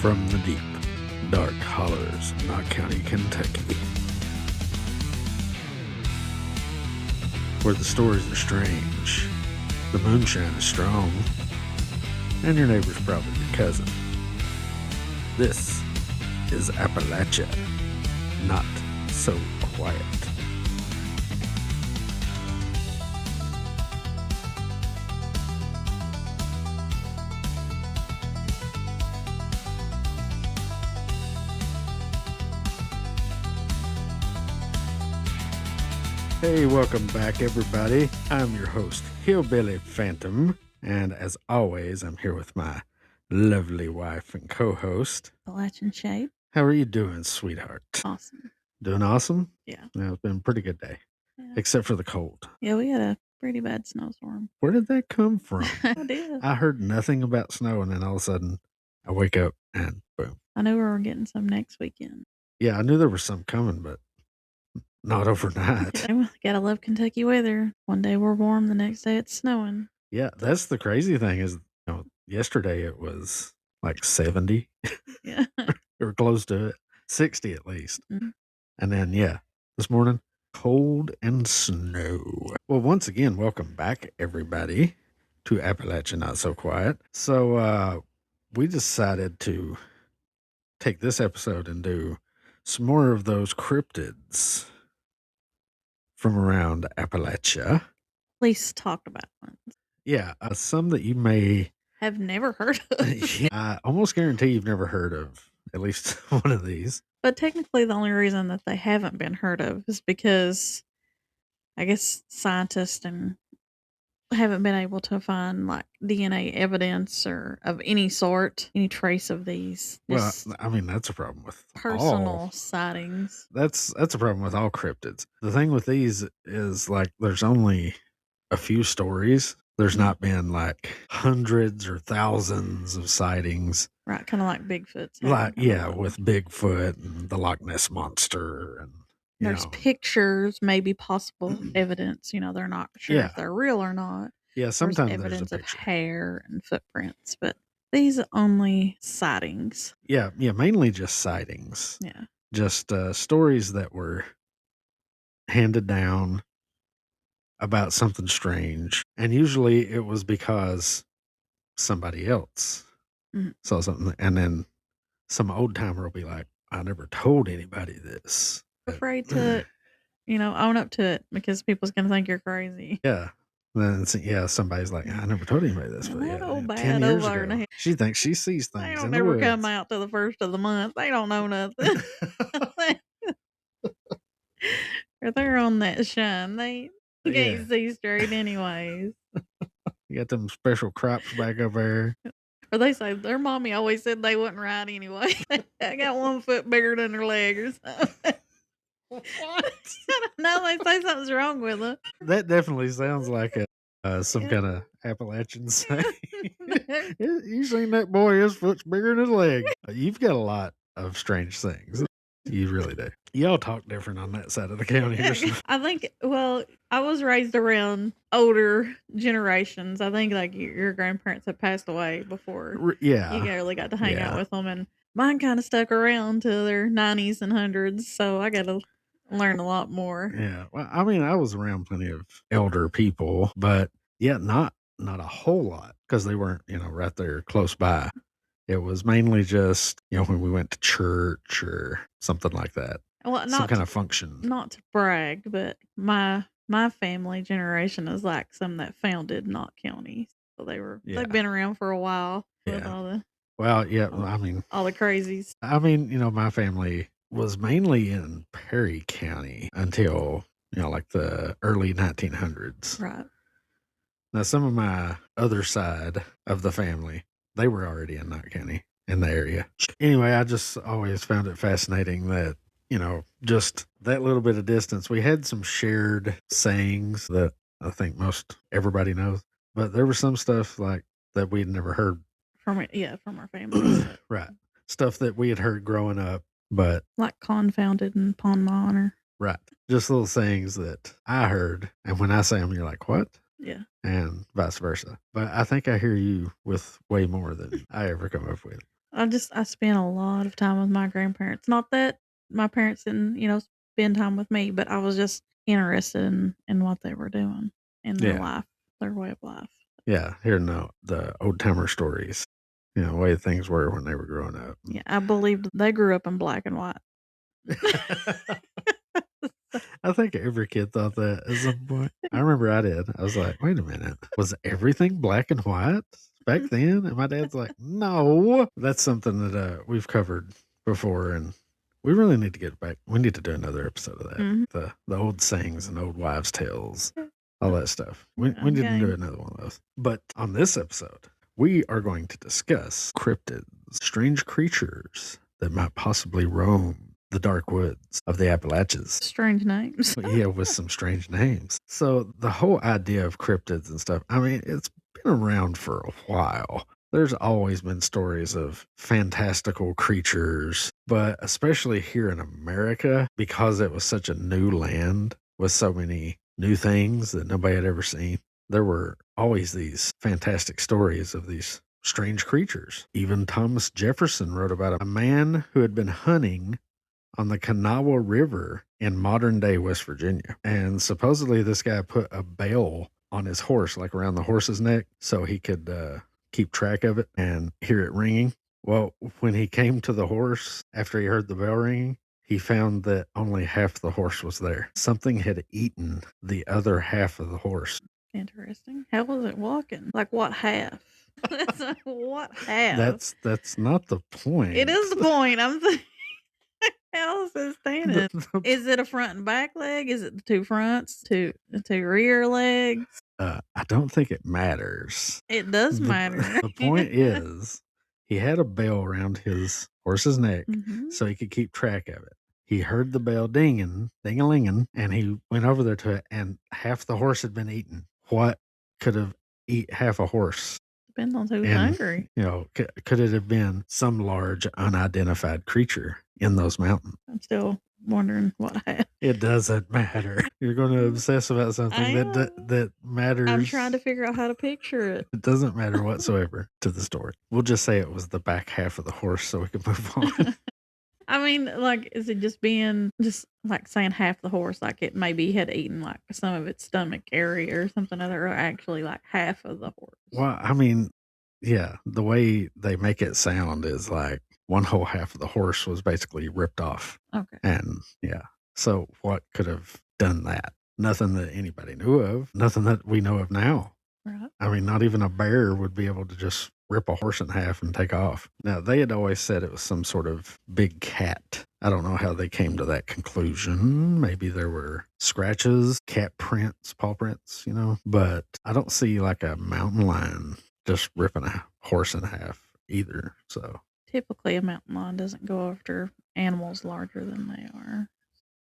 From the deep, dark hollers of Knott County, Kentucky, where the stories are strange, the moonshine is strong, and your neighbor's probably your cousin. This is Appalachia, not so quiet. Hey, welcome back, everybody. I'm your host, Hillbilly Phantom, and as always, I'm here with my lovely wife and co-host, Appalachian shape. How are you doing, sweetheart? Awesome. Doing awesome? Yeah. It's been a pretty good day, except for the cold. Yeah, we had a pretty bad snowstorm. Where did that come from? I did. I heard nothing about snow, and then all of a sudden, I wake up and boom. I knew we were getting some next weekend. Yeah, I knew there was some coming, but not overnight. Gotta love Kentucky weather. One day we're warm, the next day it's snowing. Yeah, that's the crazy thing is, yesterday it was like 70. Yeah. Or close to it. 60 at least. Mm-hmm. And then, this morning, cold and snow. Well, once again, welcome back, everybody, to Appalachia Not So Quiet. So, we decided to take this episode and do some more of those cryptids from around Appalachia. At least talked about ones. Yeah, some that you may have never heard of. I almost guarantee you've never heard of at least one of these. But technically the only reason that they haven't been heard of is because I guess scientists haven't been able to find like DNA evidence or of any sort, any trace of these. Well, I mean, that's a problem with personal sightings. That's a problem with all cryptids. The thing with these is like there's only a few stories. There's not been like hundreds or thousands of sightings. Right, kind of like Bigfoot's. With Bigfoot and the Loch Ness Monster. And there's pictures, maybe possible evidence. They're not sure if they're real or not. Yeah, sometimes there's evidence of hair and footprints, but these are only sightings. Yeah, mainly just sightings. Yeah. Just stories that were handed down about something strange. And usually it was because somebody else saw something. And then some old timer will be like, I never told anybody this. Afraid to, own up to it because people's going to think you're crazy. Yeah. Then somebody's like, I never told anybody this. But that old bad 10 years ago, she thinks she sees things. They don't never come out to the first of the month. They don't know nothing. Or they're on that shine. They can't see straight anyways. You got them special crops back up there. Or they say their mommy always said they wasn't right anyway. I got 1 foot bigger than her leg or something. What? I don't know. They say something's wrong with her. That definitely sounds like some kind of Appalachian saying. You seen that boy? His foot's bigger than his leg. You've got a lot of strange things. You really do. Y'all talk different on that side of the county. I think, I was raised around older generations. I think like your grandparents had passed away before. Yeah. You really got to hang out with them. And mine kind of stuck around to their 90s and 100s. So I got to learn a lot more. Yeah. Well, I mean, I was around plenty of elder people, but not a whole lot because they weren't, right there close by. It was mainly just, when we went to church or something like that. Well, some kind of function. Not to brag, but my family generation is like some that founded Knott County. So they've been around for a while. With all the, I mean, all the crazies. I mean, my family was mainly in Perry County until, like the early 1900s. Right. Now, some of my other side of the family, they were already in Knott County in the area. Anyway, I just always found it fascinating that, just that little bit of distance, we had some shared sayings that I think most everybody knows, but there was some stuff like that we'd never heard from our family. Right. Stuff that we had heard growing up, but like confounded and upon my honor. Right. Just little sayings that I heard. And when I say them, you're like, what? Yeah. And vice versa. But I think I hear you with way more than I ever come up with. I spent a lot of time with my grandparents. Not that my parents didn't, spend time with me, but I was just interested in what they were doing in their Yeah. life, their way of life. Yeah. Hearing the old timer stories, the way things were when they were growing up. Yeah, I believed they grew up in black and white. I think every kid thought that at some point. I remember I did. I was like, wait a minute. Was everything black and white back then? And my dad's like, no. That's something that we've covered before. And we really need to get back. We need to do another episode of that. Mhm. The old sayings and old wives' tales, all that stuff. We I'm need to do game. another one of those. But on this episode, we are going to discuss cryptids, strange creatures that might possibly roam the dark woods of the Appalachians. Strange names. Yeah, with some strange names. So the whole idea of cryptids and stuff, I mean, it's been around for a while. There's always been stories of fantastical creatures, but especially here in America, because it was such a new land with so many new things that nobody had ever seen, there were always these fantastic stories of these strange creatures. Even Thomas Jefferson wrote about a man who had been hunting on the Kanawha River in modern day West Virginia. And supposedly this guy put a bell on his horse, like around the horse's neck, so he could keep track of it and hear it ringing. Well, when he came to the horse after he heard the bell ringing, he found that only half the horse was there. Something had eaten the other half of the horse. Interesting. How was it walking? Like what half? What half? That's not the point. It is the point. I'm saying, how is it standing? Is it a front and back leg? Is it the two fronts, two rear legs? I don't think it matters. It does matter. The point is, he had a bell around his horse's neck Mhm. so he could keep track of it. He heard the bell dinging, ding-a-linging, and he went over there to it, and half the horse had been eaten. What could have eat half a horse? Depends on who's And, hungry. could it have been some large unidentified creature in those mountains? I'm still wondering what half. It doesn't matter. You're going to obsess about something that matters. I'm trying to figure out how to picture it. It doesn't matter whatsoever to the story. We'll just say it was the back half of the horse so we can move on. I mean, like, is it just being just like saying half the horse, like it maybe had eaten like some of its stomach area or something other, or actually like half of the horse? Well, I mean, yeah, the way they make it sound is like one whole half of the horse was basically ripped off. Okay. And yeah, so what could have done that? Nothing that anybody knew of, nothing that we know of now. Right. I mean, not even a bear would be able to just rip a horse in half and take off. Now, they had always said it was some sort of big cat. I don't know how they came to that conclusion. Maybe there were scratches, cat prints, paw prints, but I don't see like a mountain lion just ripping a horse in half either. So, Typically, a mountain lion doesn't go after animals larger than they are.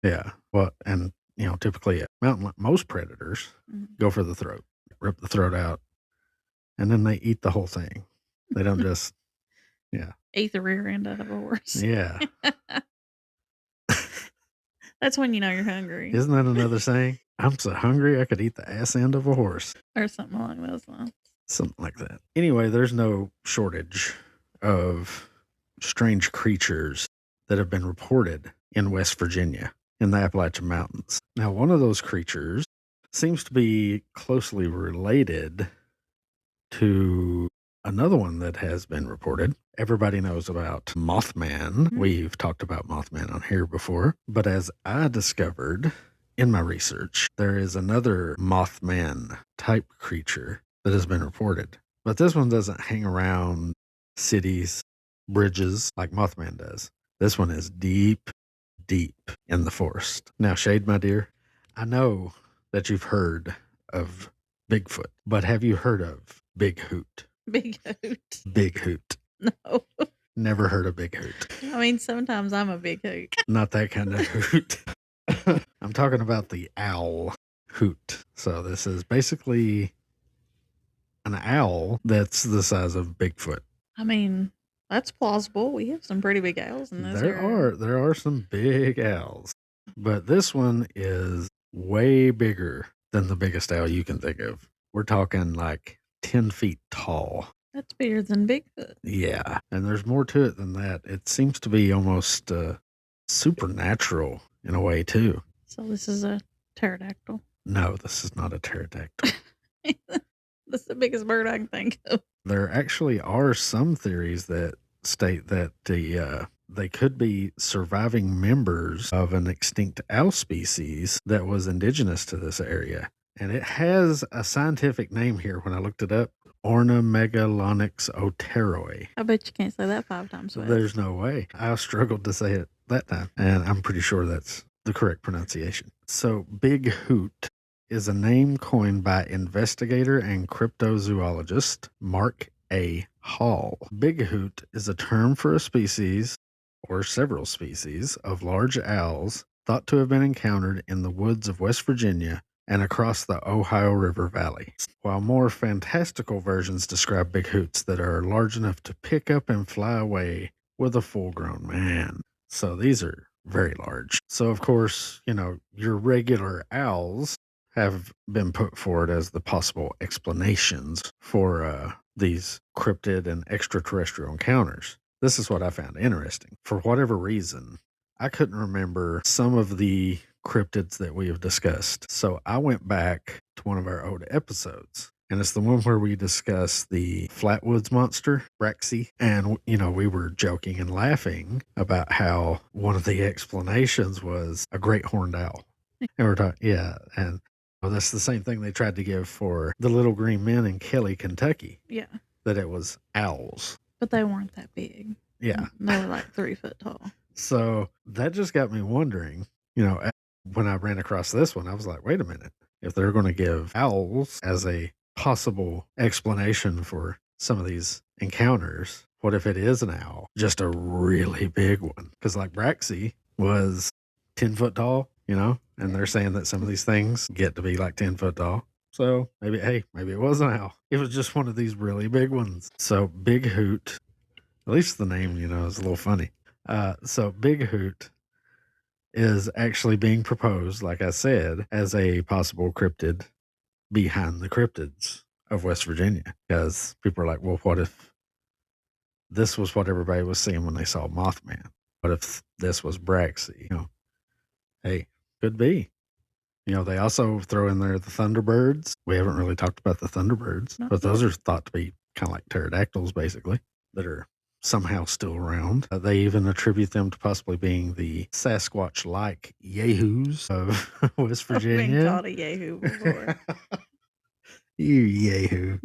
yeah. Well, and, typically most predators go for the throat, rip the throat out, and then they eat the whole thing. They don't just, Eat the rear end of a horse. yeah. That's when you know you're hungry. Isn't that another saying? I'm so hungry I could eat the ass end of a horse. Or something along those lines. Something like that. Anyway, there's no shortage of strange creatures that have been reported in West Virginia in the Appalachian Mountains. Now, one of those creatures seems to be closely related to another one that has been reported. Everybody knows about Mothman. We've talked about Mothman on here before. But as I discovered in my research, there is another Mothman type creature that has been reported. But this one doesn't hang around cities, bridges like Mothman does. This one is deep, deep in the forest. Now, Shade, my dear, I know that you've heard of Bigfoot, but have you heard of Bighoot? Bighoot. Bighoot. No. Never heard of Bighoot. I mean, sometimes I'm a big hoot. Not that kind of hoot. I'm talking about the owl hoot. So this is basically an owl that's the size of Bigfoot. I mean, that's plausible. We have some pretty big owls in this area. There are some big owls, but this one is way bigger than the biggest owl you can think of. We're talking like 10 feet tall. That's bigger than Bigfoot. Yeah, and there's more to it than that. It seems to be almost supernatural in a way, too. So this is a pterodactyl. No, this is not a pterodactyl. That's the biggest bird I can think of. There actually are some theories that state that they could be surviving members of an extinct owl species that was indigenous to this area. And it has a scientific name here when I looked it up. Ornomegalonyx oteroi. I bet you can't say that 5 times fast. There's no way. I struggled to say it that time, and I'm pretty sure that's the correct pronunciation. So, Bighoot is a name coined by investigator and cryptozoologist Mark A. Hall. Bighoot is a term for a species or several species of large owls thought to have been encountered in the woods of West Virginia and across the Ohio River Valley, while more fantastical versions describe bighoots that are large enough to pick up and fly away with a full-grown man. So these are very large. So, of course, your regular owls have been put forward as the possible explanations for these cryptid and extraterrestrial encounters. This is what I found interesting. For whatever reason, I couldn't remember some of the cryptids that we have discussed. So I went back to one of our old episodes, and it's the one where we discussed the Flatwoods monster, Braxy. And, we were joking and laughing about how one of the explanations was a great horned owl. And we're talking, yeah. And that's the same thing they tried to give for the Little Green Men in Kelly, Kentucky. Yeah. That it was owls. But they weren't that big. Yeah. They were like 3 foot tall. So that just got me wondering, when I ran across this one, I was like, wait a minute. If they're going to give owls as a possible explanation for some of these encounters, what if it is an owl? Just a really big one. Because like Braxy was 10 foot tall, and they're saying that some of these things get to be like 10 foot tall. So maybe it was an owl. It was just one of these really big ones. So Bighoot, at least the name, is a little funny. So Bighoot is actually being proposed, like I said, as a possible cryptid behind the cryptids of West Virginia. Because people are like, well, what if this was what everybody was seeing when they saw Mothman? What if this was Braxy? Hey, could be. They also throw in there the Thunderbirds. We haven't really talked about the Thunderbirds, but those are thought to be kind of like pterodactyls, basically, that are somehow still around. They even attribute them to possibly being the Sasquatch-like yahoos of West Virginia. I've been called a yahoo before. You yahoo.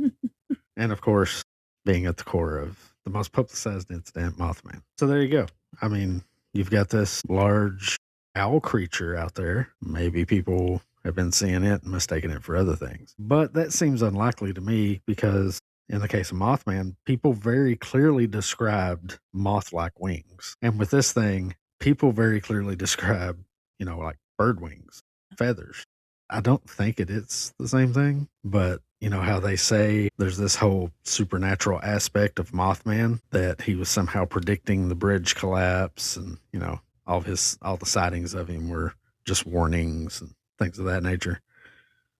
And of course, being at the core of the most publicized incident, Mothman. So there you go. I mean, you've got this large owl creature out there. Maybe people have been seeing it and mistaking it for other things. But that seems unlikely to me because in the case of Mothman, people very clearly described moth-like wings. And with this thing, people very clearly describe, like bird wings, feathers. I don't think it is the same thing, but how they say there's this whole supernatural aspect of Mothman, that he was somehow predicting the bridge collapse, and, all the sightings of him were just warnings and things of that nature.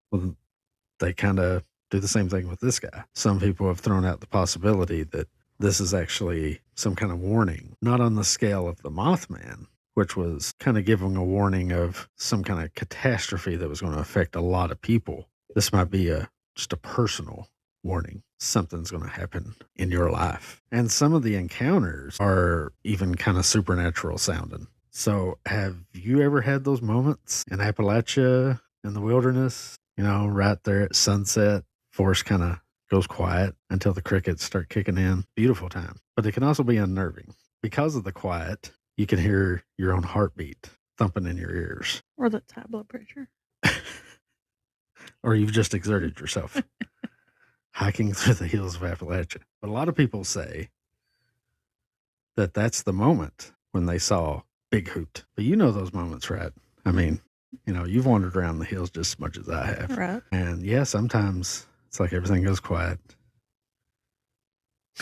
Well, they kind of do the same thing with this guy. Some people have thrown out the possibility that this is actually some kind of warning, not on the scale of the Mothman, which was kind of giving a warning of some kind of catastrophe that was going to affect a lot of people. This might be just a personal warning. Something's going to happen in your life. And some of the encounters are even kind of supernatural sounding. So have you ever had those moments in Appalachia, in the wilderness, right there at sunset? Forest kind of goes quiet until the crickets start kicking in. Beautiful time. But it can also be unnerving. Because of the quiet, you can hear your own heartbeat thumping in your ears. Or that's high blood pressure. Or you've just exerted yourself hiking through the hills of Appalachia. But a lot of people say that that's the moment when they saw Bighoot. But those moments, right? I mean, you've wandered around the hills just as much as I have. Right. And yeah, sometimes it's like everything goes quiet.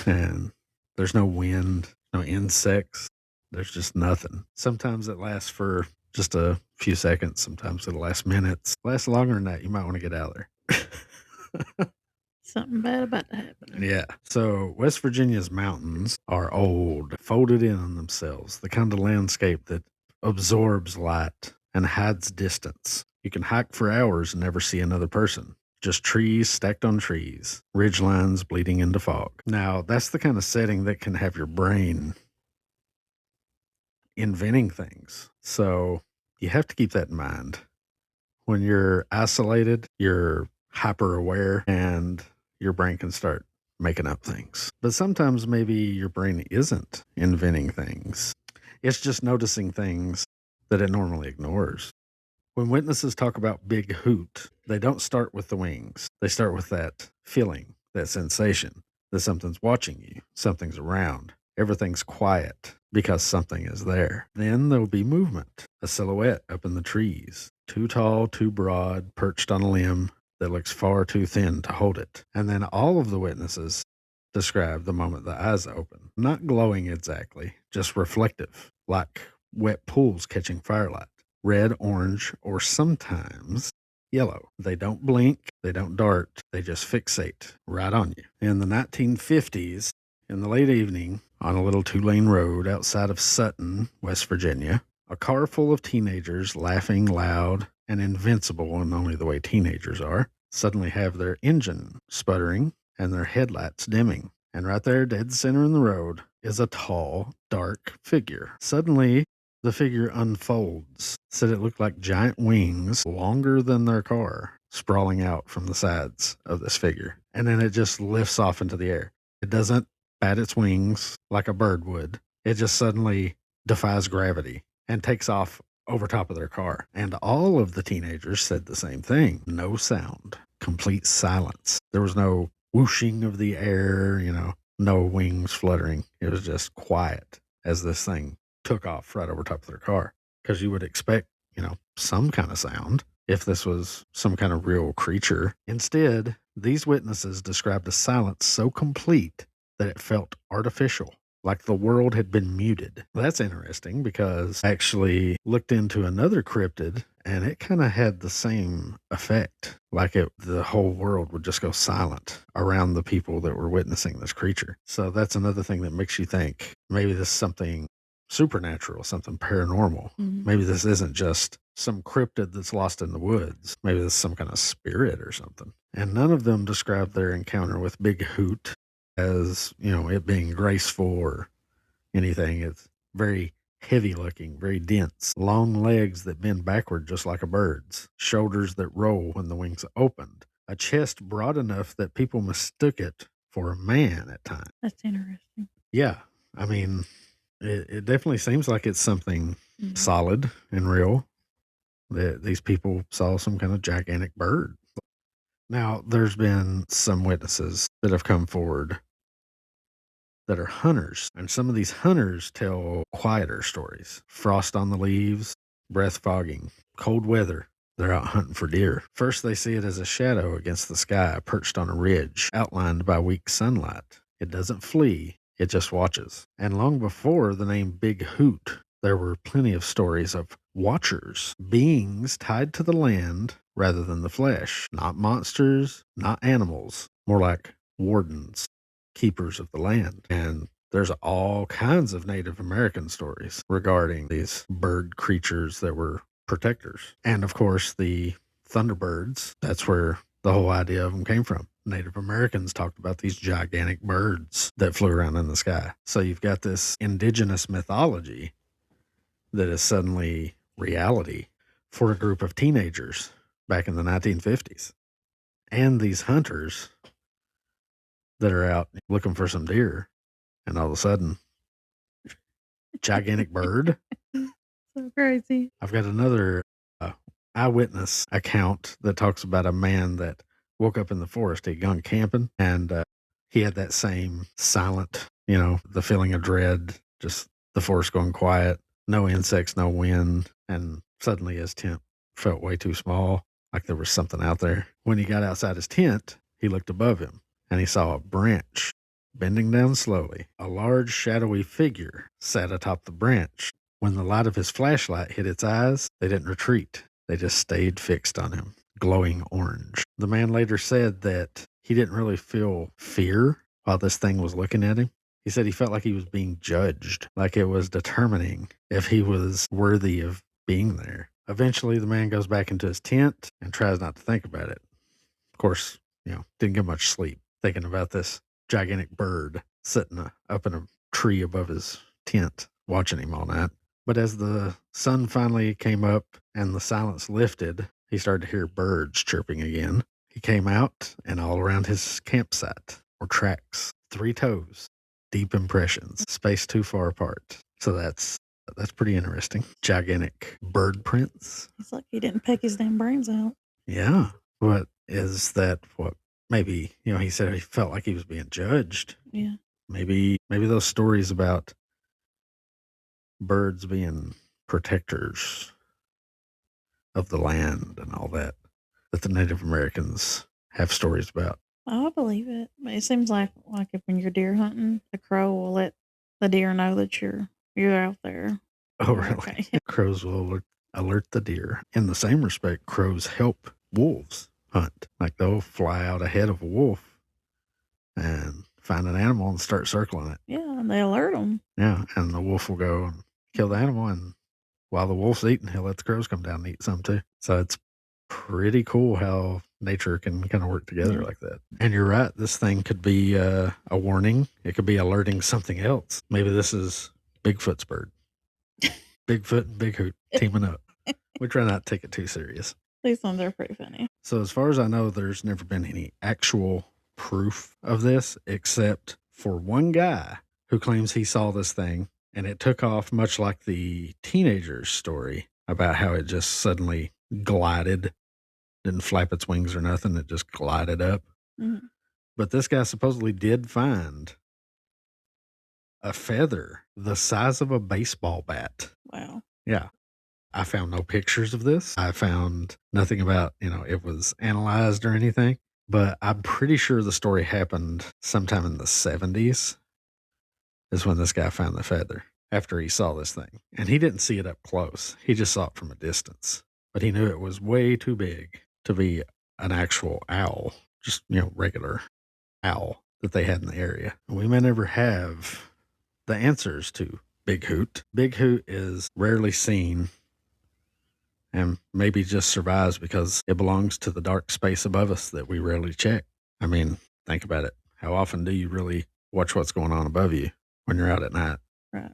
And there's no wind, no insects. There's just nothing. Sometimes it lasts for just a few seconds. Sometimes it'll last minutes. Lasts longer than that. You might want to get out of there. Something bad about to happen. Yeah. So West Virginia's mountains are old, folded in on themselves, the kind of landscape that absorbs light and hides distance. You can hike for hours and never see another person. Just trees stacked on trees, ridge lines bleeding into fog. Now, that's the kind of setting that can have your brain inventing things. So you have to keep that in mind. When you're isolated, you're hyper aware and your brain can start making up things. But sometimes maybe your brain isn't inventing things, it's just noticing things that it normally ignores. When witnesses talk about Bighoot, they don't start with the wings. They start with that feeling, that sensation that something's watching you, something's around, everything's quiet because something is there. Then there'll be movement, a silhouette up in the trees, too tall, too broad, perched on a limb that looks far too thin to hold it. And then all of the witnesses describe the moment the eyes open, not glowing exactly, just reflective, like wet pools catching firelight. Red, orange, or sometimes yellow. They don't blink, they don't dart, they just fixate right on you. In the 1950s, in the late evening, on a little 2-lane road outside of Sutton, West Virginia, a car full of teenagers laughing loud and invincible in only the way teenagers are, suddenly have their engine sputtering and their headlights dimming. And right there, dead center in the road, is a tall, dark figure. Suddenly, the figure unfolds, said it looked like giant wings, longer than their car, sprawling out from the sides of this figure. And then it just lifts off into the air. It doesn't bat its wings like a bird would. It just suddenly defies gravity and takes off over top of their car. And all of the teenagers said the same thing. No sound, complete silence. There was no whooshing of the air, no wings fluttering. It was just quiet as this thing took off right over top of their car, because you would expect, some kind of sound if this was some kind of real creature. Instead, these witnesses described a silence so complete that it felt artificial, like the world had been muted. That's interesting because I actually looked into another cryptid and it kind of had the same effect. Like the whole world would just go silent around the people that were witnessing this creature. So that's another thing that makes you think maybe this is something supernatural, something paranormal. Maybe this isn't just some cryptid that's lost in the woods. Maybe this is some kind of spirit or something. And none of them described their encounter with Bighoot as, it being graceful or anything. It's very heavy looking, very dense, long legs that bend backward just like a bird's, shoulders that roll when the wings opened, a chest broad enough that people mistook it for a man at times. That's interesting. Yeah. I mean, it definitely seems like it's something solid and real, that these people saw some kind of gigantic bird. Now, there's been some witnesses that have come forward that are hunters, and some of these hunters tell quieter stories. Frost on the leaves, breath fogging, cold weather. They're out hunting for deer. First, they see it as a shadow against the sky, perched on a ridge, outlined by weak sunlight. It doesn't flee, it just watches. And long before the name Big Hoot, there were plenty of stories of watchers, beings tied to the land rather than the flesh. Not monsters, not animals, more like wardens, keepers of the land. And there's all kinds of Native American stories regarding these bird creatures that were protectors. And of course, the thunderbirds, that's where the whole idea of them came from. Native Americans talked about these gigantic birds that flew around in the sky. So you've got this indigenous mythology that is suddenly reality for a group of teenagers back in the 1950s. And these hunters that are out looking for some deer, and all of a sudden, gigantic bird. So crazy. I've got another eyewitness account that talks about a man that woke up in the forest. He'd gone camping, and he had that same silent, the feeling of dread, just the forest going quiet, no insects, no wind, and suddenly his tent felt way too small, like there was something out there. When he got outside his tent, he looked above him, and he saw a branch bending down slowly. A large, shadowy figure sat atop the branch. When the light of his flashlight hit its eyes, they didn't retreat. They just stayed fixed on him, glowing orange. The man later said that he didn't really feel fear while this thing was looking at him. He said he felt like he was being judged, like it was determining if he was worthy of being there. Eventually, the man goes back into his tent and tries not to think about it. Of course, didn't get much sleep thinking about this gigantic bird sitting up in a tree above his tent, watching him all night. But as the sun finally came up and the silence lifted, he started to hear birds chirping again. He came out, and all around his campsite were tracks, 3 toes, deep impressions, spaced too far apart. So that's pretty interesting. Gigantic bird prints. It's like he didn't peck his damn brains out. Yeah. What is that? What maybe, he said he felt like he was being judged. Yeah. Maybe those stories about birds being protectors of the land and all that the Native Americans have stories about. I believe it. It seems like if when you're deer hunting, the crow will let the deer know that you're out there. Oh, really? Okay. Crows will alert the deer. In the same respect, crows help wolves hunt. Like they'll fly out ahead of a wolf and find an animal and start circling it. Yeah, and they alert them. Yeah, and the wolf will go and kill the animal, and while the wolf's eating, he'll let the crows come down and eat some too. So it's pretty cool how nature can kind of work together like that. And you're right, this thing could be a warning. It could be alerting something else. Maybe this is Bigfoot's bird. Bigfoot and Bighoot teaming up. We try not to take it too serious. These ones are pretty funny. So as far as I know, there's never been any actual proof of this, except for one guy who claims he saw this thing, and it took off much like the teenager's story about how it just suddenly glided, didn't flap its wings or nothing, it just glided up. Mm-hmm. But this guy supposedly did find a feather the size of a baseball bat. Wow. Yeah. I found no pictures of this. I found nothing about, it was analyzed or anything, but I'm pretty sure the story happened sometime in the 70s is when this guy found the feather after he saw this thing. And he didn't see it up close. He just saw it from a distance, but he knew it was way too big to be an actual owl, just, regular owl that they had in the area. And we may never have the answers to Bighoot. Bighoot is rarely seen and maybe just survives because it belongs to the dark space above us that we rarely check. I mean, think about it. How often do you really watch what's going on above you when you're out at night? Right.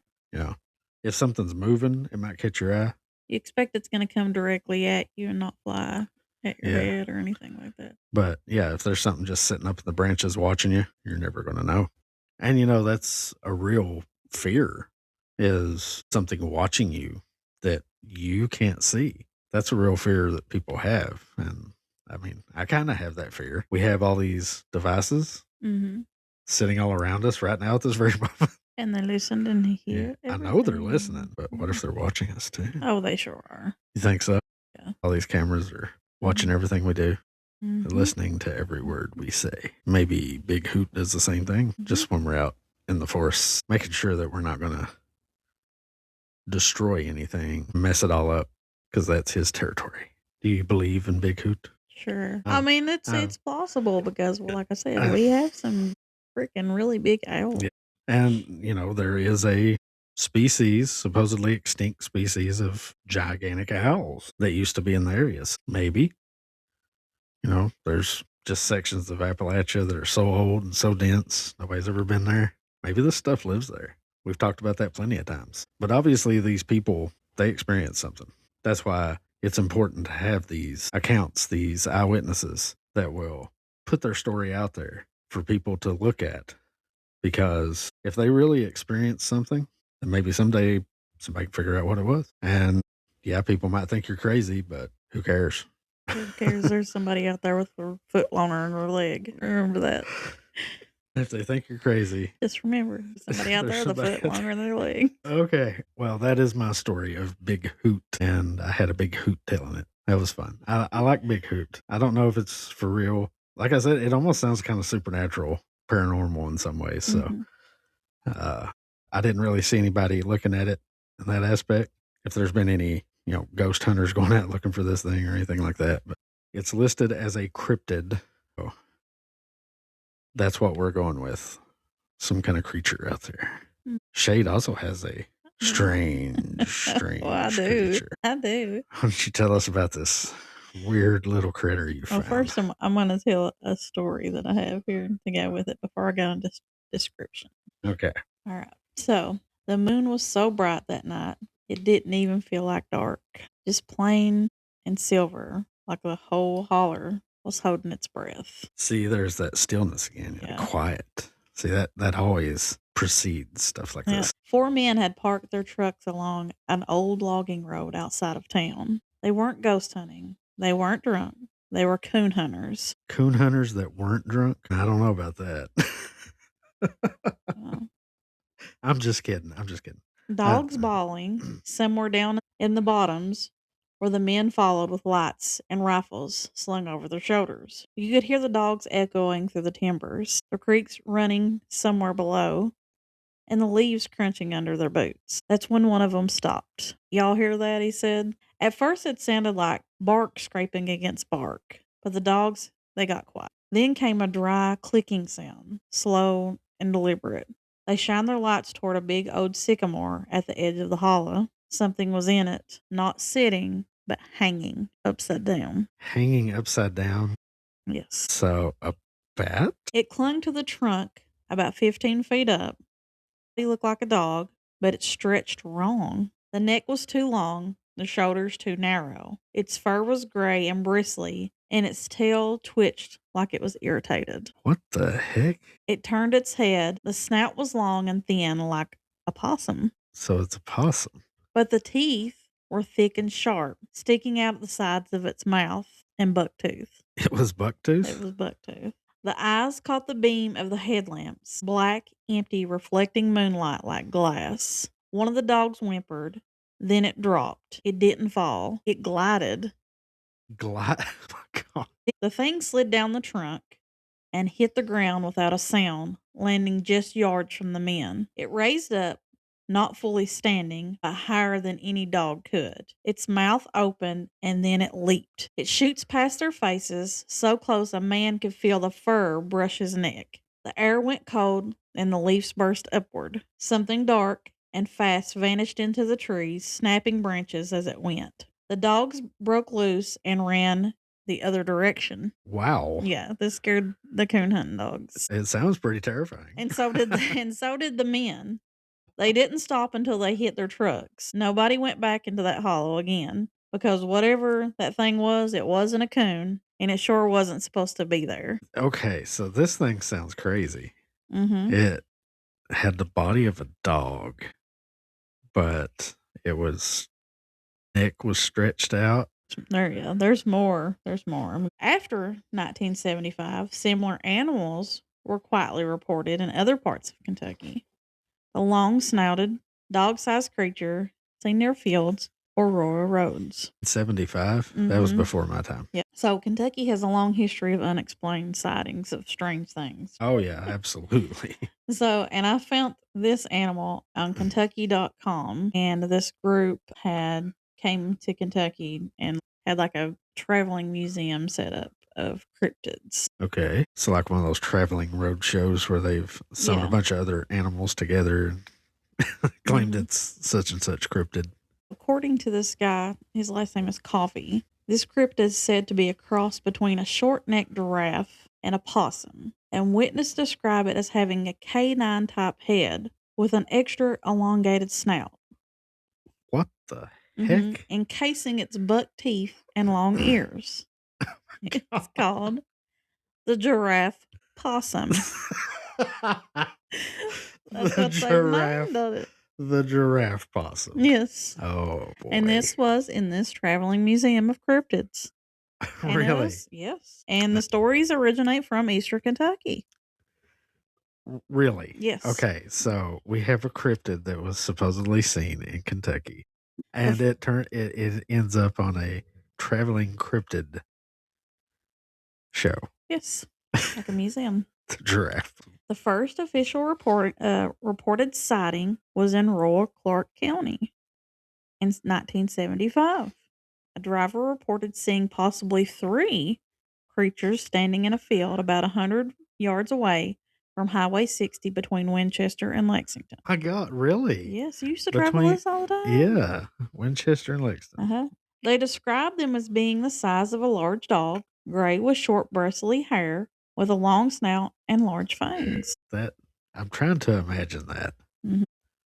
If something's moving, it might catch your eye. You expect it's going to come directly at you and not fly at your head or anything like that. But yeah, if there's something just sitting up in the branches watching you, you're never going to know. And that's a real fear, is something watching you that you can't see. That's a real fear that people have. And I mean, I kind of have that fear. We have all these devices sitting all around us right now at this very moment. And they listen and hear. I know they're listening, but what if they're watching us too? Oh, they sure are. You think so? Yeah. All these cameras are watching everything we do. They're listening to every word we say. Maybe Bighoot does the same thing, just when we're out in the forest, making sure that we're not going to destroy anything, mess it all up, because that's his territory. Do you believe in Bighoot? Sure. I mean, it's plausible because, like I said, we have some freaking really big owls. Yeah. And, there is a species, supposedly extinct species of gigantic owls that used to be in the areas. Maybe. There's just sections of Appalachia that are so old and so dense, nobody's ever been there. Maybe this stuff lives there. We've talked about that plenty of times. But obviously these people, they experience something. That's why it's important to have these accounts, these eyewitnesses that will put their story out there for people to look at. Because if they really experience something, then maybe someday somebody can figure out what it was. And yeah, people might think you're crazy, but who cares? Who cares? There's somebody out there with a foot longer on their leg. Remember that. If they think you're crazy, just remember somebody out there with a foot longer than their leg. Okay. Well, that is my story of Bighoot, and I had a big hoot telling it. That was fun. I like Bighoot. I don't know if it's for real. Like I said, it almost sounds kind of supernatural, paranormal in some ways. So I didn't really see anybody looking at it in that aspect. If there's been any, ghost hunters going out looking for this thing or anything like that, but it's listed as a cryptid. That's what we're going with. Some kind of creature out there. Mm. Shade also has a strange Well, I do. creature. I do. Why don't you tell us about this weird little critter you Well, found? first, I'm going to tell a story that I have here to go with it before I go into description. Okay. All right. So the moon was so bright that night, it didn't even feel like dark. Just plain and silver, like the whole holler was holding its breath. See, there's that stillness again. Yeah. Quiet. See, that always precedes stuff like this. 4 men had parked their trucks along an old logging road outside of town. They weren't ghost hunting. They weren't drunk. They were coon hunters. Coon hunters that weren't drunk? I don't know about that. I'm just kidding. Dogs bawling somewhere down in the bottoms where the men followed with lights and rifles slung over their shoulders. You could hear the dogs echoing through the timbers, the creeks running somewhere below, and the leaves crunching under their boots. That's when one of them stopped. Y'all hear that? He said. At first, it sounded like bark scraping against bark, but the dogs, they got quiet. Then came a dry, clicking sound, slow and deliberate. They shined their lights toward a big old sycamore at the edge of the hollow. Something was in it, not sitting, but hanging upside down. Hanging upside down? Yes. So, a bat? It clung to the trunk about 15 feet up. He looked like a dog, but it stretched wrong. The neck was too long, the shoulders too narrow. Its fur was gray and bristly, and its tail twitched like it was irritated. What the heck? It turned its head. The snout was long and thin like a possum. So it's a possum. But the teeth were thick and sharp, sticking out at the sides of its mouth and bucktooth. It was bucktooth? It was bucktooth. The eyes caught the beam of the headlamps, black, empty, reflecting moonlight like glass. One of the dogs whimpered. Then it dropped. It didn't fall. It glided. Oh my God. The thing slid down the trunk and hit the ground without a sound, landing just yards from the men. It raised up, not fully standing, but higher than any dog could. Its mouth opened and then it leaped. It shoots past their faces, so close a man could feel the fur brush his neck. The air went cold and the leaves burst upward. Something dark and fast vanished into the trees, snapping branches as it went. The dogs broke loose and ran the other direction. Wow. Yeah, this scared the coon hunting dogs. It sounds pretty terrifying. And so did the men. They didn't stop until they hit their trucks. Nobody went back into that hollow again because whatever that thing was, it wasn't a coon and it sure wasn't supposed to be there. Okay, so this thing sounds crazy. Mm-hmm. It had the body of a dog, but it was neck was stretched out. There's more. After 1975, similar animals were quietly reported in other parts of Kentucky. A long-snouted, dog-sized creature seen near fields or rural roads. 75? That was before my time. Yeah. So Kentucky has a long history of unexplained sightings of strange things. Oh, yeah, absolutely. So, and I found this animal on Kentucky.com, and this group came to Kentucky and had like a traveling museum set up of cryptids. Okay. So like one of those traveling road shows where they've sewn a bunch of other animals together and claimed it's such and such cryptid. According to this guy, his last name is Coffee. This cryptid is said to be a cross between a short-necked giraffe and a possum, and witnesses describe it as having a canine type head with an extra elongated snout. What the heck? Encasing its buck teeth and long ears. It's called the Giraffe-Possum. That's what they named it. The Giraffe-Possum. Yes. Oh, boy. And this was in this traveling museum of cryptids. Really? Yes. And the stories originate from Eastern Kentucky. Really? Yes. Okay, so we have a cryptid that was supposedly seen in Kentucky, and it ends up on a traveling cryptid show. Yes, like a museum. The giraffe. The first official reported sighting was in rural Clark County in 1975. A driver reported seeing possibly 3 creatures standing in a field about 100 yards away from Highway 60 between Winchester and Lexington. My God, really? Yes, you used to travel this all the time. Yeah, Winchester and Lexington. They described them as being the size of a large dog, gray with short bristly hair, with a long snout and large fangs. That I'm trying to imagine that. Mhm.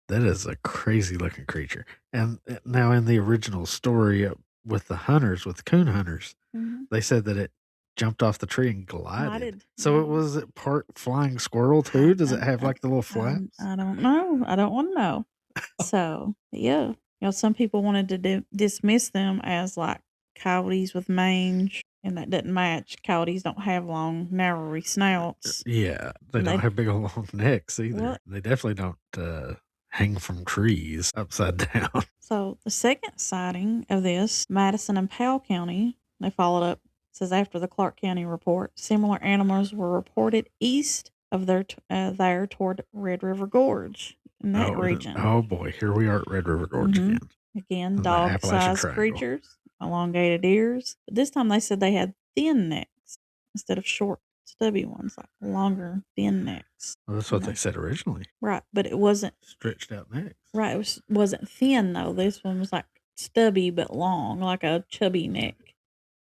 That is a crazy looking creature. And now in the original story with the hunters, with the coon hunters, they said that it jumped off the tree and glided. So it was it part flying squirrel too? Does it have like the little flaps? I don't know. I don't want to know. So yeah, some people wanted to dismiss them as like coyotes with mange, and that doesn't match. Coyotes don't have long, narrowy snouts. Yeah, they don't have big old long necks either. Well, they definitely don't hang from trees upside down. So the second sighting of this, Madison and Powell County, they followed up. Says after the Clark County report, similar animals were reported east of there toward Red River Gorge in that region. Oh boy, here we are at Red River Gorge again. Again, dog-sized creatures, elongated ears. But this time they said they had thin necks instead of short, stubby ones, like longer, thin necks. Well, that's what they said originally. Right, but it wasn't stretched out necks. Right, it wasn't thin though. This one was like stubby but long, like a chubby neck.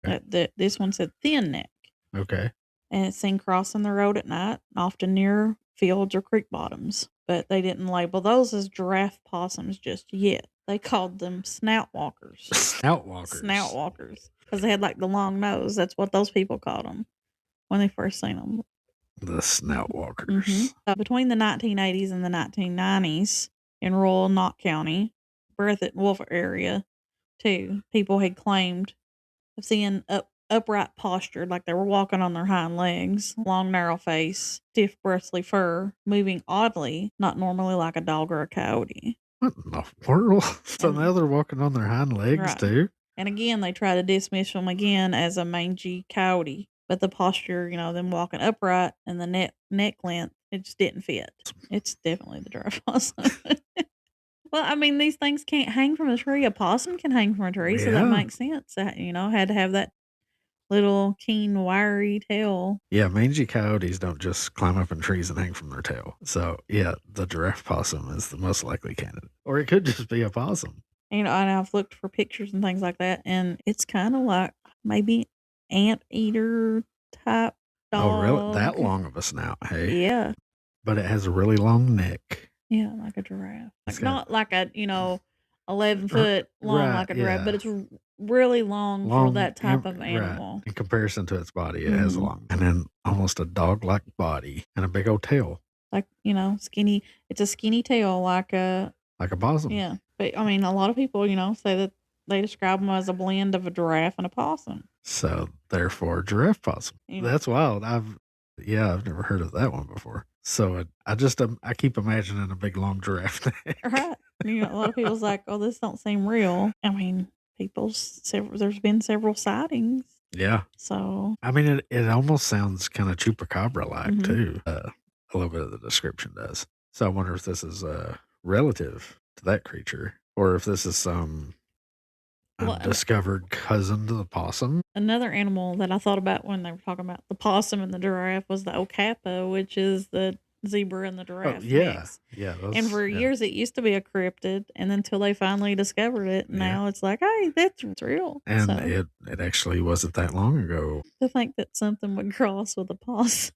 Okay. This one said thin neck. Okay. And it's seen crossing the road at night, often near fields or creek bottoms. But they didn't label those as giraffe-possums just yet. They called them snout walkers. Snout walkers. Snout walkers. Because they had like the long nose. That's what those people called them when they first seen them. The snout walkers. Between the 1980s and the 1990s in rural Knott County, Breathitt and Wolf area, too, people had claimed of seeing upright postured, like they were walking on their hind legs, long narrow face, stiff bristly fur, moving oddly, not normally like a dog or a coyote. What in the world? So now they're walking on their hind legs too? And again, they try to dismiss them again as a mangy coyote. But the posture, them walking upright and the neck length, it just didn't fit. It's definitely the giraffe-possum. Well, I mean, these things can't hang from a tree. A possum can hang from a tree, so that makes sense. Had to have that little keen, wiry tail. Yeah, mangy coyotes don't just climb up in trees and hang from their tail. So, yeah, the giraffe-possum is the most likely candidate. Or it could just be a possum. And I've looked for pictures and things like that, and it's kind of like maybe anteater type dog. Oh, really? That long of a snout, hey? Yeah. But it has a really long neck. Yeah, like a giraffe. Like not like a, 11 foot long like a giraffe, but it's really long for that type of animal. Right. In comparison to its body, it has a long, and then almost a dog-like body and a big old tail. Like, skinny. It's a skinny tail like a possum. Yeah. But, I mean, a lot of people, say that they describe them as a blend of a giraffe and a possum. So, therefore, giraffe-possum. That's wild. I've never heard of that one before. So I keep imagining a big long giraffe neck. Right. A lot of people's like, oh, this don't seem real. I mean, there's been several sightings. Yeah. So. I mean, it almost sounds kind of chupacabra-like too. A little bit of the description does. So I wonder if this is relative to that creature or if this is some undiscovered cousin to the possum. Another animal that I thought about when they were talking about the possum and the giraffe was the okapo, which is the zebra and the giraffe mix. Yeah. And for years it used to be a cryptid, and until they finally discovered it, now it's like, hey, that's real. And it actually wasn't that long ago. To think that something would cross with a possum.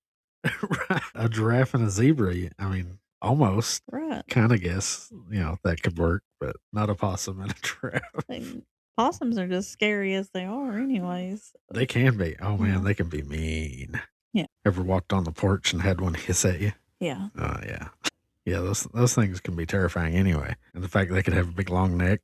Right. A giraffe and a zebra. I mean, almost. Right. Kind of guess, that could work, but not a possum and a giraffe. Possums are just scary as they are anyways. They can be. Oh, man, they can be mean. Yeah. Ever walked on the porch and had one hiss at you? Yeah. Oh, yeah. Yeah, those things can be terrifying anyway. And the fact they could have a big long neck,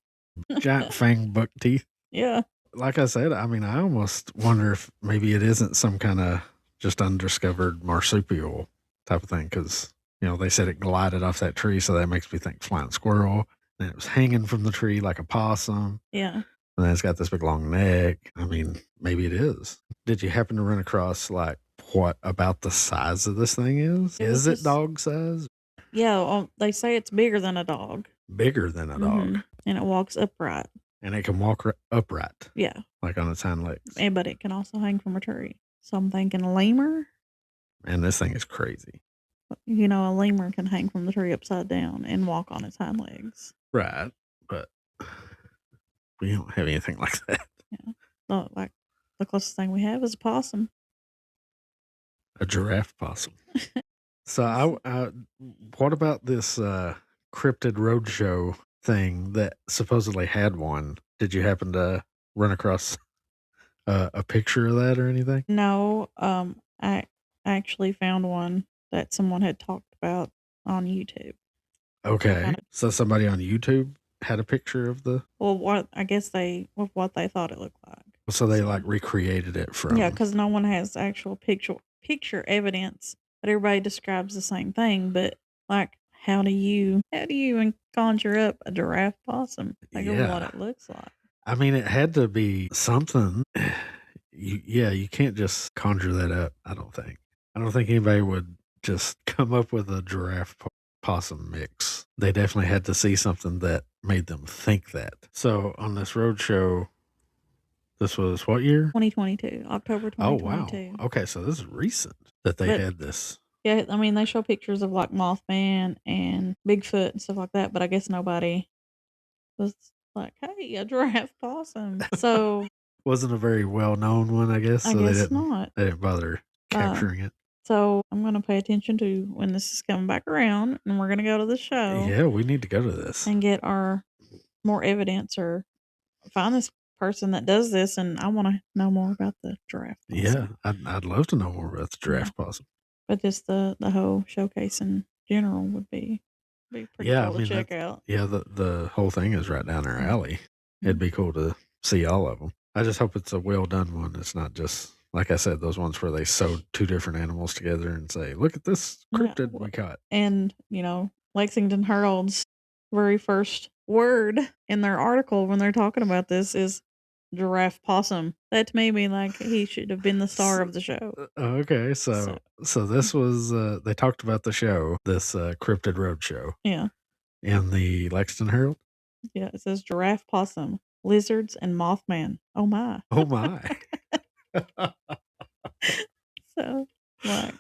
giant fang buck teeth. Yeah. Like I said, I mean, I almost wonder if maybe it isn't some kind of just undiscovered marsupial type of thing because, they said it glided off that tree, so that makes me think flying squirrel. And it was hanging from the tree like a possum. Yeah. And then it's got this big long neck. I mean, maybe it is. Did you happen to run across what about the size of this thing is? Is it dog size? Yeah, they say it's bigger than a dog. Bigger than a dog. And it walks upright. And it can walk upright. Yeah. Like on its hind legs. But it can also hang from a tree. So I'm thinking a lemur. Man, this thing is crazy. You know, a lemur can hang from the tree upside down and walk on its hind legs. Right. But we don't have anything like that. Yeah. Like the closest thing we have is a possum. A giraffe-possum. So what about this cryptid roadshow thing that supposedly had one? Did you happen to run across a picture of that or anything? No, I actually found one that someone had talked about on YouTube. Okay. So somebody on YouTube had a picture of the. Well, what I guess what they thought it looked like. So they like recreated it from. Yeah, because no one has actual picture evidence, but everybody describes the same thing. But like, how do you even conjure up a giraffe possum? Like of what it looks like. I mean, it had to be something. You can't just conjure that up. I don't think. I don't think anybody would just come up with a giraffe possum mix. They definitely had to see something that made them think that. So on this road show, this was what year? 2022, October 2022. Oh, wow. Okay, so this is recent that they had this. Yeah, I mean, they show pictures of like Mothman and Bigfoot and stuff like that, but I guess nobody was like, hey, a giraffe possum. So wasn't a very well known one, I guess. I So guess not. They didn't bother capturing it. So I'm gonna pay attention to when this is coming back around, and we're gonna go to the show. Yeah, we need to go to this and get our more evidence or find this person that does this. And I want to know more about the giraffe possum. Yeah, I'd love to know more about the giraffe possum. But just the whole showcase in general would be pretty cool to check out. Yeah, the whole thing is right down our alley. It'd be cool to see all of them. I just hope it's a well done one. It's not just, like I said, those ones where they sewed two different animals together and say, look at this cryptid we caught. And, you know, Lexington Herald's very first word in their article when they're talking about this is giraffe possum. That to me mean like he should have been the star of the show. Okay, so this was they talked about the show, this cryptid road show. Yeah. In the Lexington Herald? Yeah, it says giraffe possum, lizards and Mothman. Oh my. Oh my. So like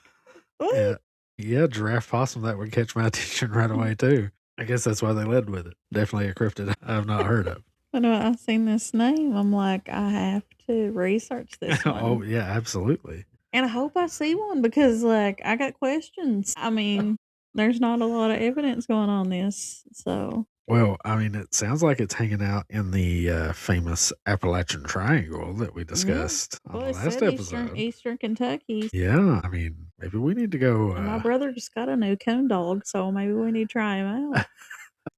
what? Yeah, giraffe possum, that would catch my attention right away too. I guess that's why they led with it. Definitely a cryptid I've not heard of. When I've seen this name, I'm like, I have to research this one. Oh yeah, absolutely. And I hope I see one because like I got questions. I mean, there's not a lot of evidence going on this. So well, I mean, it sounds like it's hanging out in the famous Appalachian Triangle that we discussed on the last episode. Eastern Kentucky. Yeah, I mean, maybe we need to go. And my brother just got a new coon dog, so maybe we need to try him out.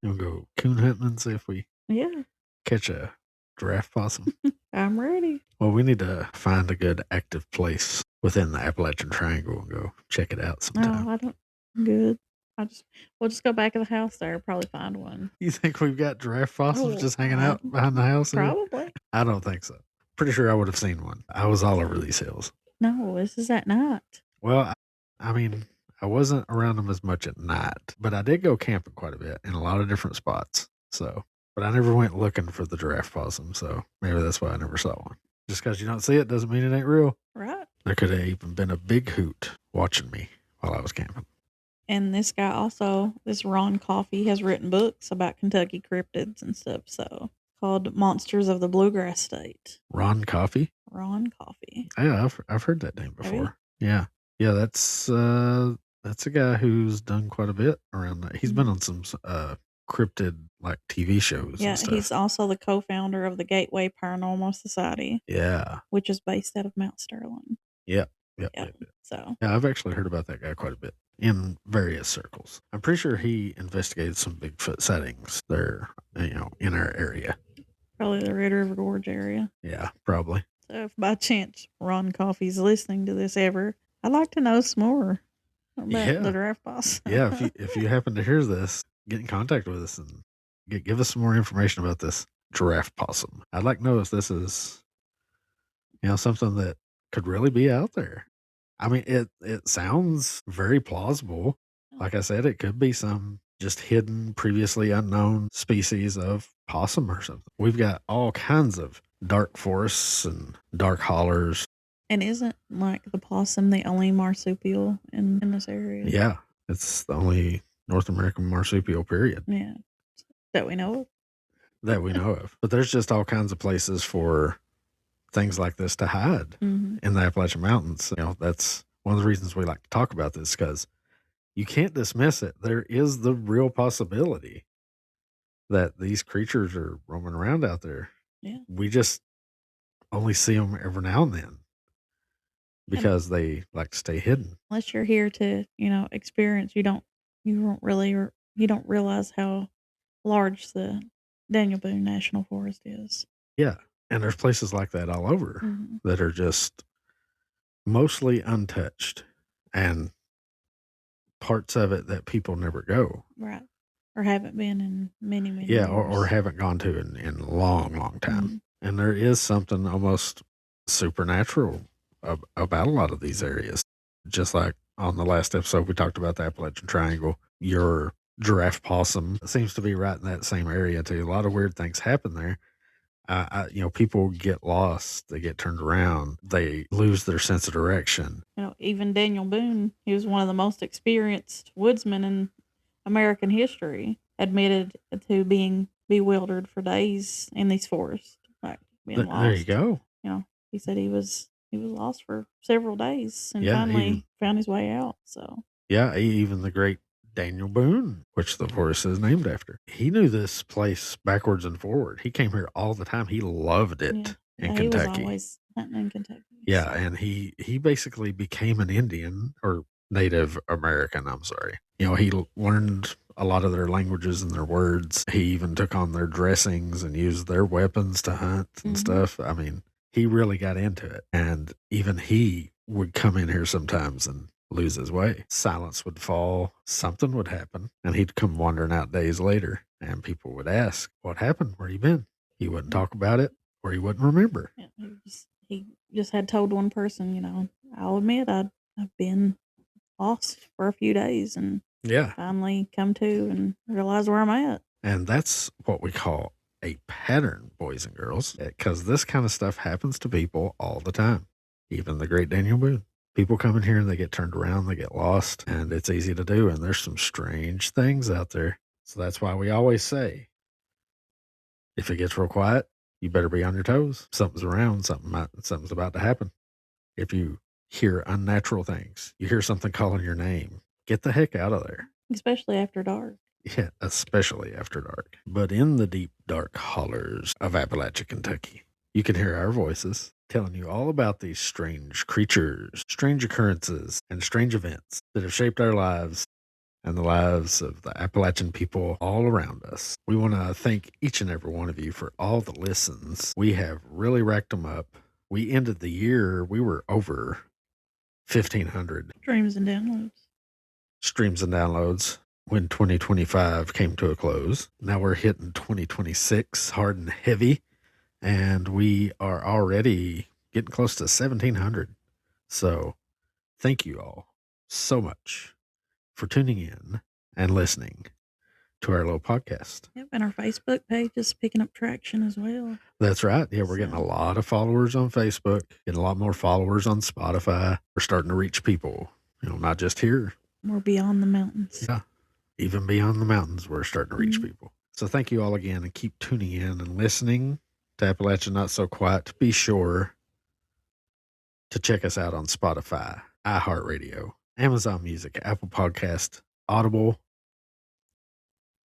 You'll go coon hunting and see if we catch a giraffe possum. I'm ready. Well, we need to find a good active place within the Appalachian Triangle and go check it out sometime. No, I don't. Good. We'll just go back in the house there. Probably find one. You think we've got giraffe possums just hanging out behind the house? Probably. I don't think so. Pretty sure I would have seen one. I was all over these hills. No, this is at night. Well, I mean, I wasn't around them as much at night, but I did go camping quite a bit in a lot of different spots. So, but I never went looking for the giraffe possum. So maybe that's why I never saw one. Just because you don't see it doesn't mean it ain't real. Right. There could have even been a Bighoot watching me while I was camping. And this guy also, this Ron Coffey, has written books about Kentucky cryptids and stuff. So called Monsters of the Bluegrass State. Ron Coffey? Ron Coffey. Yeah, I've heard that name before. Yeah. Yeah, that's a guy who's done quite a bit around that. He's been on some cryptid like TV shows. Yeah, and stuff. He's also the co-founder of the Gateway Paranormal Society. Yeah. Which is based out of Mount Sterling. Yep. So yeah, I've actually heard about that guy quite a bit in various circles. I'm pretty sure he investigated some Bigfoot sightings there, in our area. Probably the Red River Gorge area. Yeah, probably. So if by chance Ron Coffey's listening to this ever, I'd like to know some more about the giraffe possum. Yeah, if you happen to hear this, get in contact with us and give us some more information about this giraffe possum. I'd like to know if this is, something that could really be out there. I mean, it sounds very plausible. Like I said, it could be some just hidden, previously unknown species of possum or something. We've got all kinds of dark forests and dark hollers. And isn't like the possum the only marsupial in this area? Yeah, it's the only North American marsupial, period, Yeah. That we know of. that we know of. But there's just all kinds of places for things like this to hide Mm-hmm. in the Appalachian Mountains. That's one of the reasons we like to talk about this, because you can't dismiss it. There is the real possibility that these creatures are roaming around out there. Yeah. We just only see them every now and then And because they like to stay hidden. unless you're here to, experience, you don't realize how large the Daniel Boone National Forest is. Yeah. And there's places like that all over Mm-hmm. that are just mostly untouched, and parts of it that people never go. Right. Or haven't been in many, many Yeah. years. Or haven't gone to in a long, long time. Mhm. And there is something almost supernatural about a lot of these areas. Just like on the last episode, we talked about the Appalachian Triangle. Your Giraffe-Possum seems to be right in that same area too. A lot of weird things happen there. People get lost, they get turned around, they lose their sense of direction. Even Daniel Boone, he was one of the most experienced woodsmen in American history, admitted to being bewildered for days in these forests, like being lost. There you go. He said he was lost for several days and Yeah, finally found his way out. So yeah, even the great Daniel Boone, which the forest is named after, he knew this place backwards and forward. He came here all the time. He loved it in he was Kentucky. always hunting in Kentucky. Yeah, so. and he basically became an Indian, or Native American, I'm sorry. He learned a lot of their languages and their words. He even took on their dressings and used their weapons to hunt and stuff. I mean, he really got into it. And even he would come in here sometimes and lose his way. Silence would fall, something would happen, and he'd come wandering out days later, and people would ask, "What happened? Where you been?" He wouldn't talk about it, or he wouldn't remember. Yeah, he just had told one person, I'll admit I've been lost for a few days and Yeah. finally come to and realize where I'm at. And that's what we call a pattern, boys and girls, because this kind of stuff happens to people all the time. Even the great Daniel Boone. People come in here and they get turned around, they get lost, and it's easy to do. And there's some strange things out there. So that's why we always say, if it gets real quiet, you better be on your toes. Something's around, something's about to happen. If you hear unnatural things, you hear something calling your name, get the heck out of there. Especially after dark. Yeah, especially after dark. But in the deep, dark hollers of Appalachia, Kentucky, you can hear our voices telling you all about these strange creatures, strange occurrences, and strange events that have shaped our lives and the lives of the Appalachian people all around us. We want to thank each and every one of you for all the listens. We have really racked them up. We ended the year, we were over 1,500 Streams and downloads. Streams and downloads when 2025 came to a close. Now we're hitting 2026 hard and heavy, and we are already getting close to 1,700. So thank you all so much for tuning in and listening to our little podcast. Yep, and our Facebook page is picking up traction as well. That's right. Yeah, we're getting a lot of followers on Facebook, getting a lot more followers on Spotify. We're starting to reach people, not just here. We're beyond the mountains. Yeah. Even beyond the mountains, we're starting to reach people. So thank you all again, and keep tuning in and listening to Appalachia Not So Quiet. Be sure to check us out on Spotify, iHeartRadio, Amazon Music, Apple Podcast, Audible.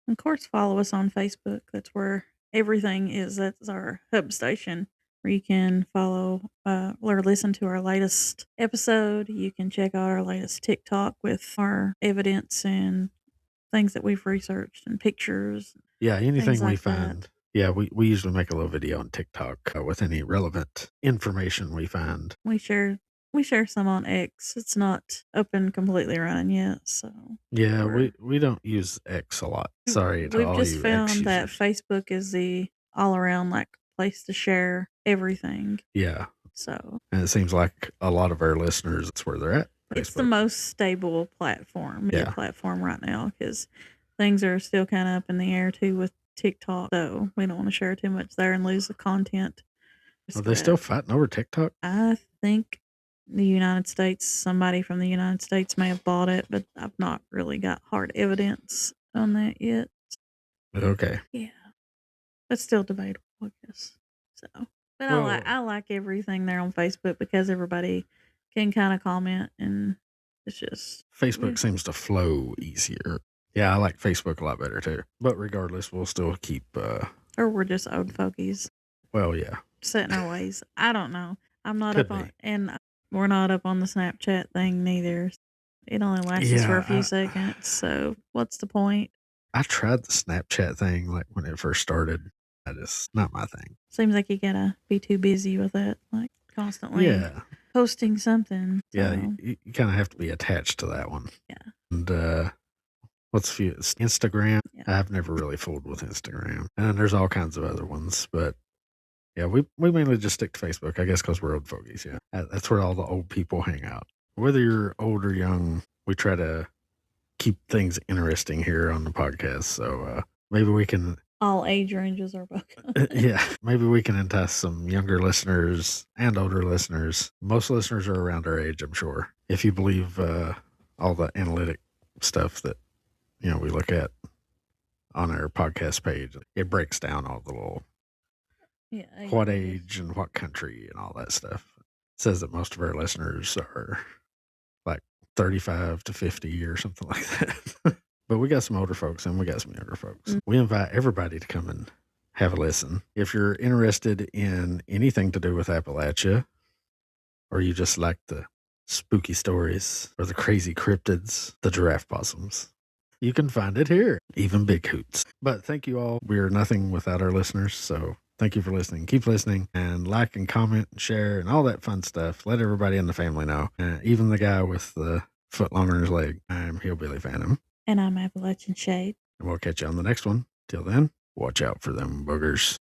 Of course, follow us on Facebook. That's where everything is. That's our hub station where you can follow or listen to our latest episode. You can check out our latest TikTok with our evidence and things that we've researched and pictures. Yeah, anything we like find. that. Yeah, we usually make a little video on TikTok with any relevant information we find. We share some on X. It's not up and completely running yet, so yeah, we don't use X a lot. Sorry to all you X users. We've just found that Facebook is the all around place to share everything. Yeah. So, and it seems like a lot of our listeners, that's where they're at. Facebook. It's the most stable media platform right now, because things are still kind of up in the air too with TikTok. So we don't want to share too much there and lose the content. Are they still fighting over TikTok? I think the United States. Somebody from the United States may have bought it, but I've not really got hard evidence on that yet. Okay. Yeah, but still debatable, I guess. So, but Well, I like everything there on Facebook because everybody can kind of comment, and it's just Facebook seems to flow easier. Yeah, I like Facebook a lot better too. But regardless, we'll still keep. Or we're just old fogies. Well, yeah. Set in our ways. I don't know. I'm not Could up on, be. and we're not up on the Snapchat thing neither. It only lasts for a few seconds. So what's the point? I tried the Snapchat thing like when it first started. That is not my thing. Seems like you gotta be too busy with it, like constantly posting something. Yeah, So. you kind of have to be attached to that one. Yeah. And what's few? Instagram. Yeah. I've never really fooled with Instagram, and there's all kinds of other ones, but yeah, we mainly just stick to Facebook, I guess, because we're old fogies. Yeah, that's where all the old people hang out. Whether you're old or young, we try to keep things interesting here on the podcast. So maybe we can. All age ranges are welcome. Yeah, maybe we can entice some younger listeners and older listeners. Most listeners are around our age, I'm sure. If you believe all the analytic stuff that we look at on our podcast page, it breaks down all the little what age and what country and all that stuff. It says that most of our listeners are like 35 to 50 or something like that. But we got some older folks and we got some younger folks. We invite everybody to come and have a listen. If you're interested in anything to do with Appalachia, or you just like the spooky stories or the crazy cryptids, the Giraffe-Possums, you can find it here, even Bighoots. But thank you all. We are nothing without our listeners, so thank you for listening. Keep listening and like and comment and share and all that fun stuff. Let everybody in the family know. Even the guy with the foot longer in his leg. I'm Hillbilly Phantom. And I'm Appalachian Shade. And we'll catch you on the next one. Till then, watch out for them boogers.